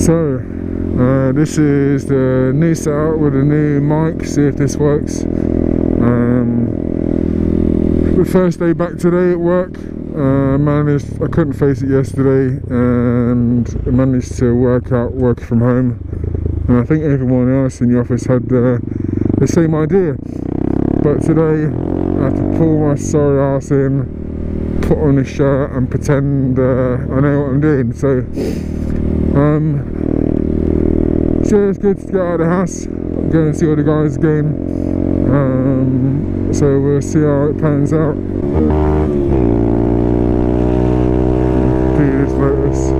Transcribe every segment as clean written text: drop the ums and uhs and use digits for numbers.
So this is the new setup with a new mic, see if this works. The first day back today at work, I couldn't face it yesterday and I managed to work out working from home, and I think everyone else in the office had the same idea. But today I have to pull my sorry ass in, put on a shirt and pretend I know what I'm doing. So so it's good to get out of the house, go and see all the guys again. So we'll see how it pans out. Do this Lotus.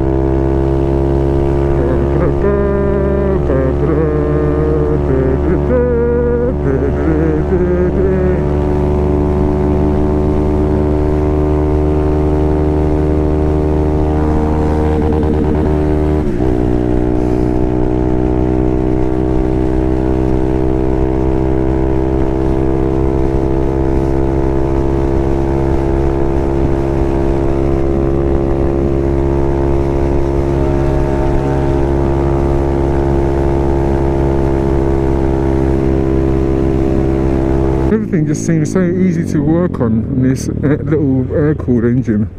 Everything just seems so easy to work on in this little air-cooled engine.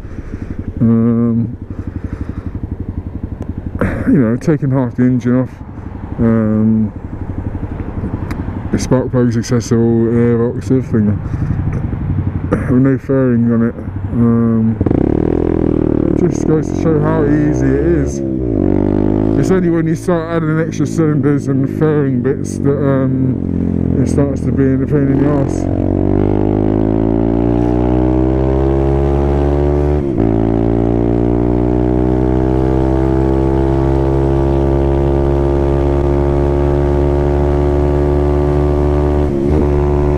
You know, taking half the engine off, the spark plugs accessible, airbox, everything, with no fairing on it. It just goes to show how easy it is. It's only when you start adding extra cylinders and fairing bits that it starts to be a pain in the arse.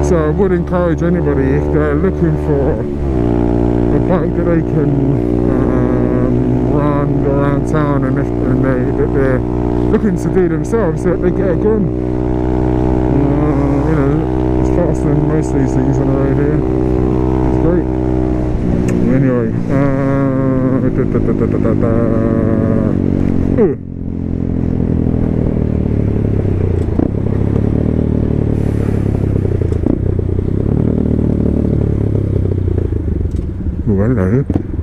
So I would encourage anybody, if they're looking for a bike that they can run around town, and that they're looking to do themselves, that they get a gun. You know, it's faster than most of these things on the road here. It's great. Anyway, oh, hello.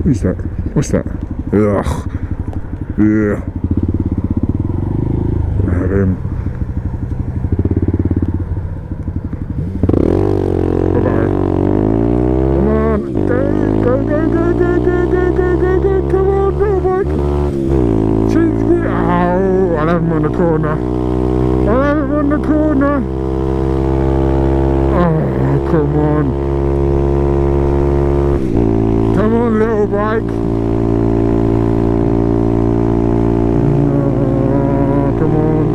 Who's that? What's that? Ugh. Yeah. I have him. Bye-bye. Come on. Go, go, go, go, go, go, go, go, go, go. Come on, little bike. Change me. Oh, I'll have him on the corner. I'll have him on the corner. Oh, come on. Come on, little bike. No, come on.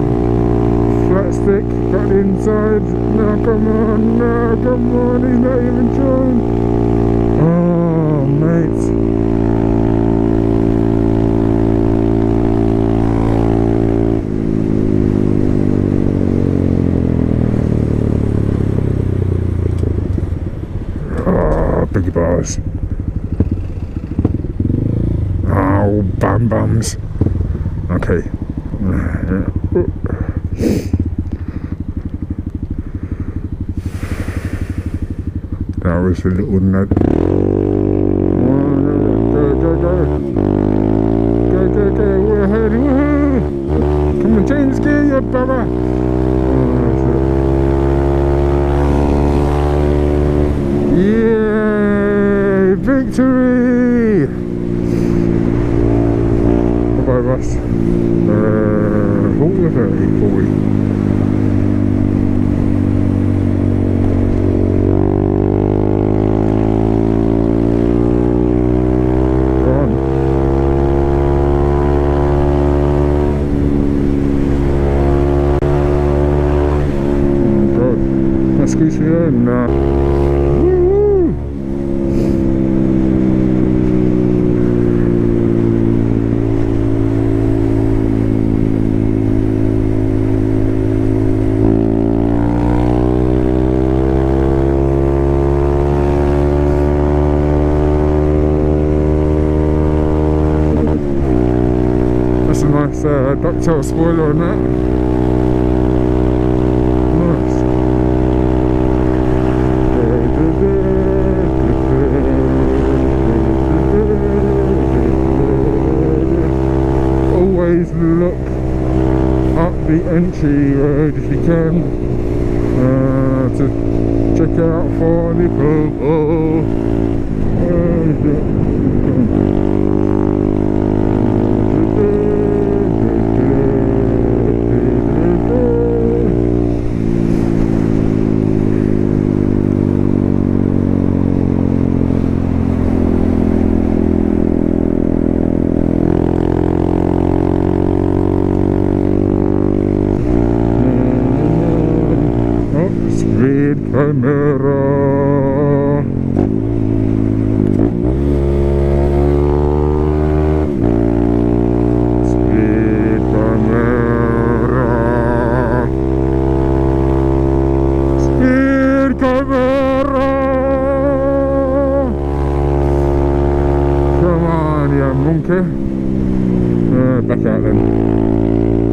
Flat stick, got the inside. No, come on, no, come on. He's not even trying. Oh, mate. Oh, biggie bars. Oh, bam bams. Okay. That was a little nut. Go, go, go. Go, go, go. We're ahead. Woohoo! Come on, James, gear you, Baba. Yay! Victory! Bye, Russ. 40 or 30? 40. Go on. Oh, God. That squeeze me there? Nah. ducktail spoiler on that. Nice. Always look up the entry road if you can to check out for the people. Speed camera. Speed camera. Speed camera. Come on, you monkey. Back out then.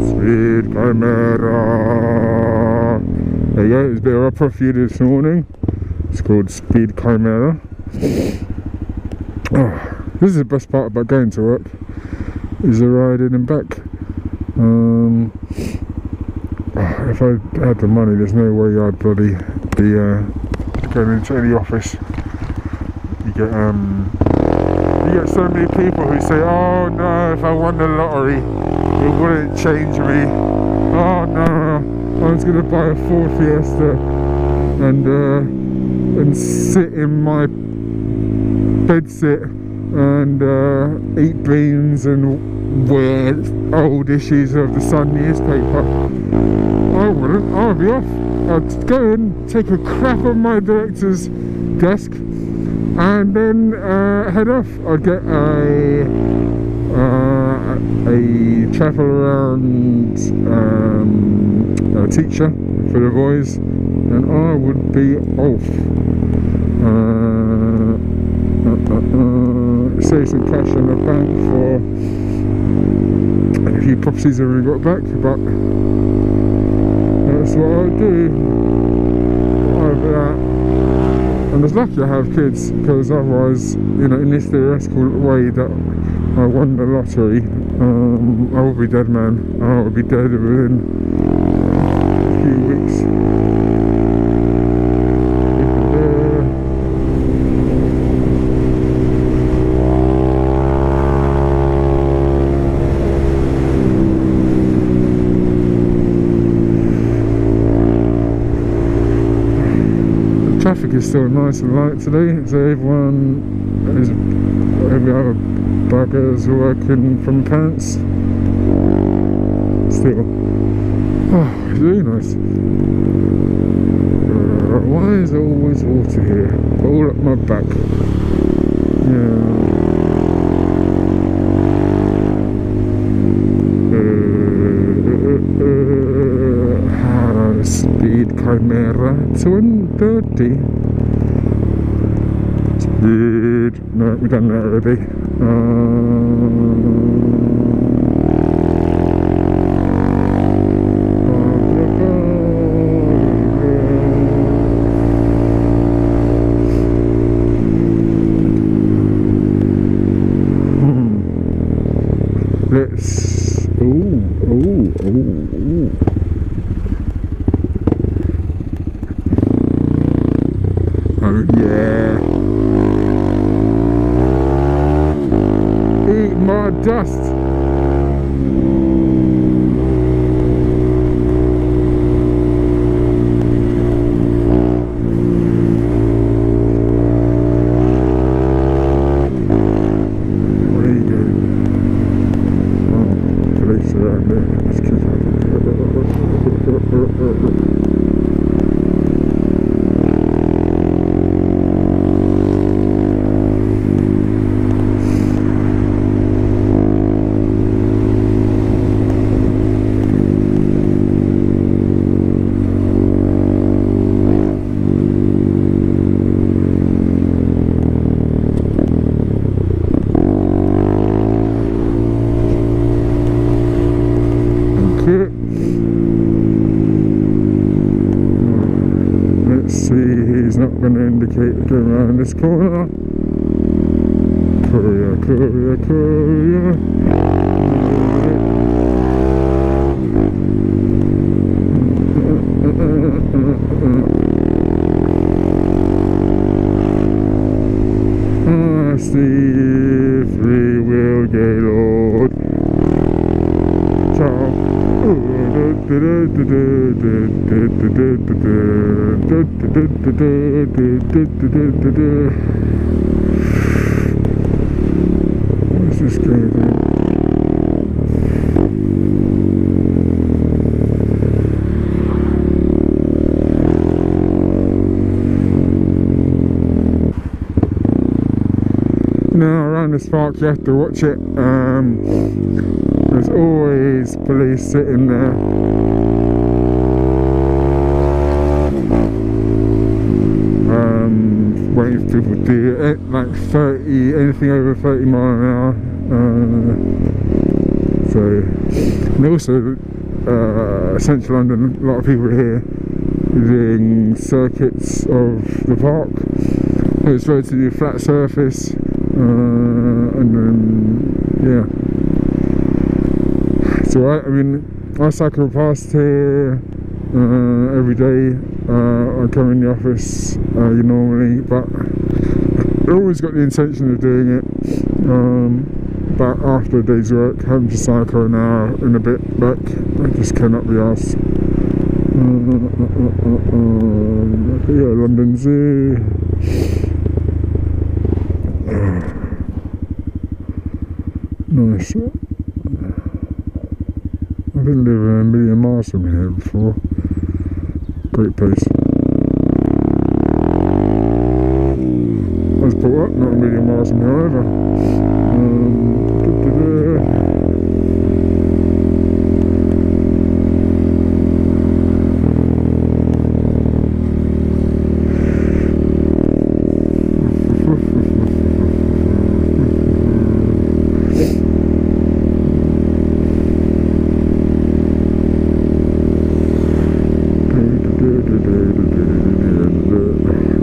Speed camera. There you go, it's a bit of a rough for you this morning. It's called Speed Chimera. Oh, this is the best part about going to work, is the ride in and back. If I had the money, there's no way I'd bloody be going into any office. You get so many people who say, oh no, if I won the lottery, it wouldn't change me. Oh no, I was going to buy a Ford Fiesta and sit in my bedsit and eat beans and wear old issues of the Sun newspaper. I wouldn't, I would be off. I'd go and take a crap on my director's desk and then head off. I'd get a travel around teacher for the boys, and I would be off. Save some cash in the bank for a few properties I've already got back, but that's what I do. And it's lucky I have kids, because otherwise, you know, in this theoretical way that I won the lottery, I would be dead, man. I would be dead within a few weeks. The traffic is still nice and light today, so every other buggers working from pants. Still, oh, it's really nice. Why is there always water here? All up my back. Yeah. Speed Chimera 230. Speed. No, we've done that already. Let's. Ooh. Oh yeah. Eat my dust. Where are you going? Oh, police around there. Let's keep See if we will get old. Ciao. What's this guy doing? Now around this park you have to watch it. There's always police sitting there. Waiting for people to do it, like 30, anything over 30 miles an hour. And also central London, a lot of people here doing circuits of the park. It's relatively flat surface, and then yeah. So I mean, I cycle past here every day. I come in the office normally, but I always got the intention of doing it. But after a day's work, having to cycle an hour and a bit back, I just cannot be asked. Yeah, London Zoo. Nice. I've been living a million miles from here before. Great place. I was brought up not a million miles from here either.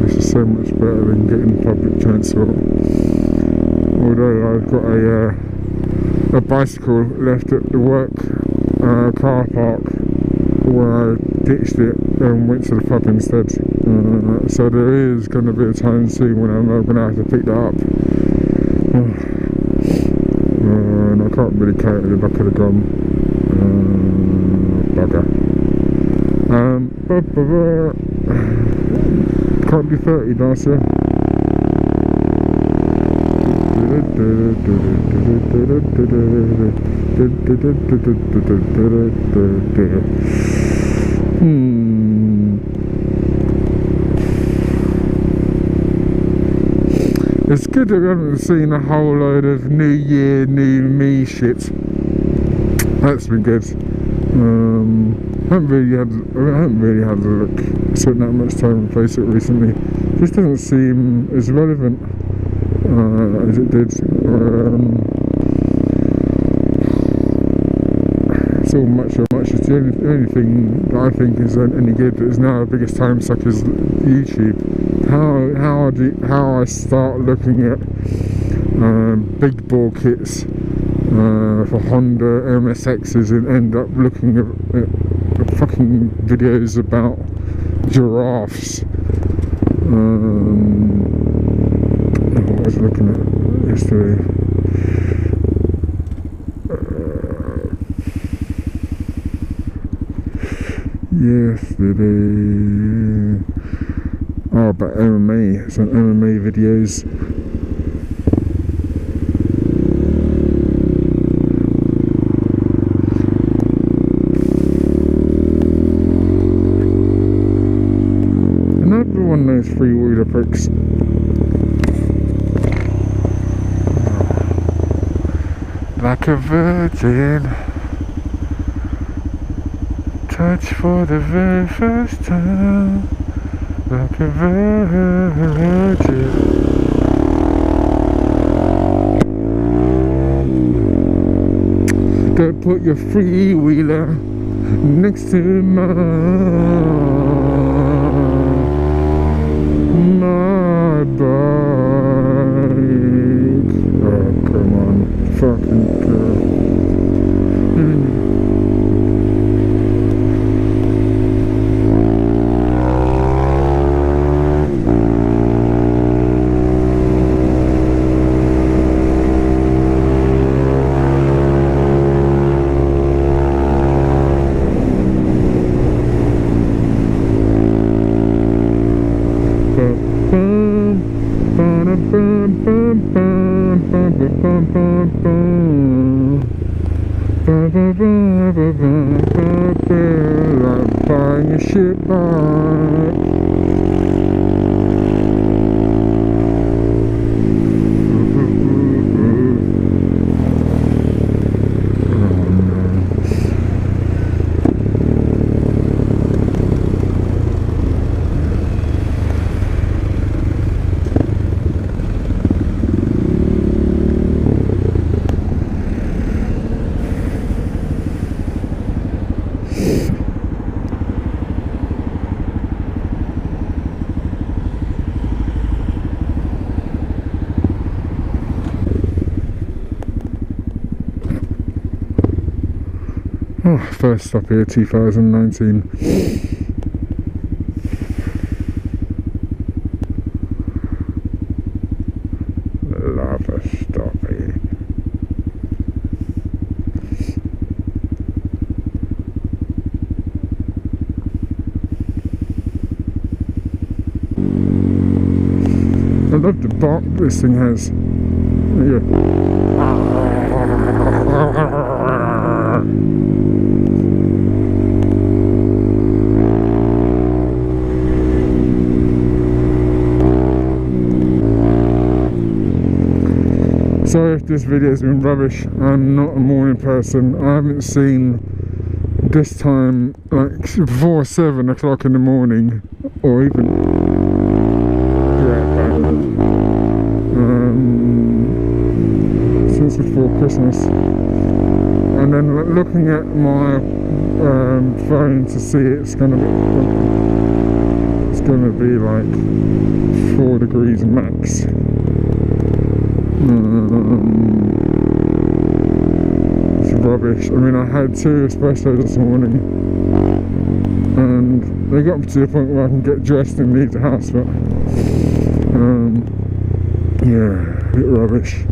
This is so much better than getting public transport. Although I've got a bicycle left at the work car park where I ditched it and went to the pub instead. So there is going to be a time soon when I'm going to have to pick that up. And I can't really carry it in the back of the gum. Bugger. Can't be 30, Darcy. It's good that we haven't seen a whole load of New Year, New Me shit. That's been good. I haven't really had a look, spent that much time and place it recently. This doesn't seem as relevant as it did. It's all much or much. It's the only thing that I think is any good that is now the biggest time suck is YouTube. How I start looking at big bore kits for Honda MSXs and end up looking at fucking videos about giraffes. What was I looking at yesterday? Oh, about MMA, some MMA videos. Another one of those three-wheeler pricks. Like a virgin, touch for the very first time. Like a virgin. Don't put your three-wheeler next to my bike. Oh, come fucking girl. Like buying a ship back. Oh, first stop here, 2019. Love a stop here. I love the bark this thing has. Yeah. Sorry if this video has been rubbish. I'm not a morning person. I haven't seen this time like before 7 o'clock in the morning, or even since before Christmas. And then looking at my phone to see it's gonna be like 4 degrees max. It's rubbish. I mean, I had 2 espressos this morning and they got me to the point where I can get dressed and leave the house, but yeah, a bit rubbish.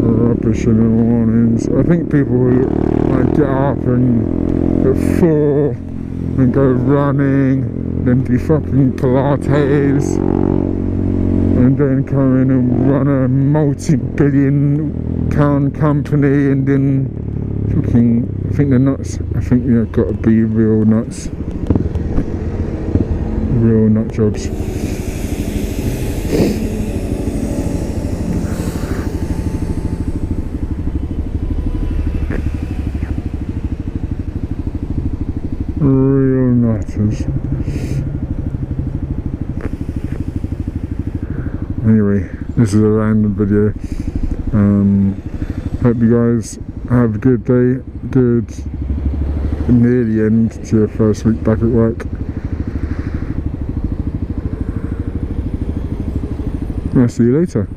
Rubbish in the mornings. I think people who like get up and at 4 and go running, then do fucking Pilates, and then come in and run a multi-billion pound company, and then fucking, I think they're nuts. I think they've got to be real nuts. Real nut jobs. Real nutters. Anyway, this is a random video. Hope you guys have a good day, good near the end to your first week back at work. I'll see you later.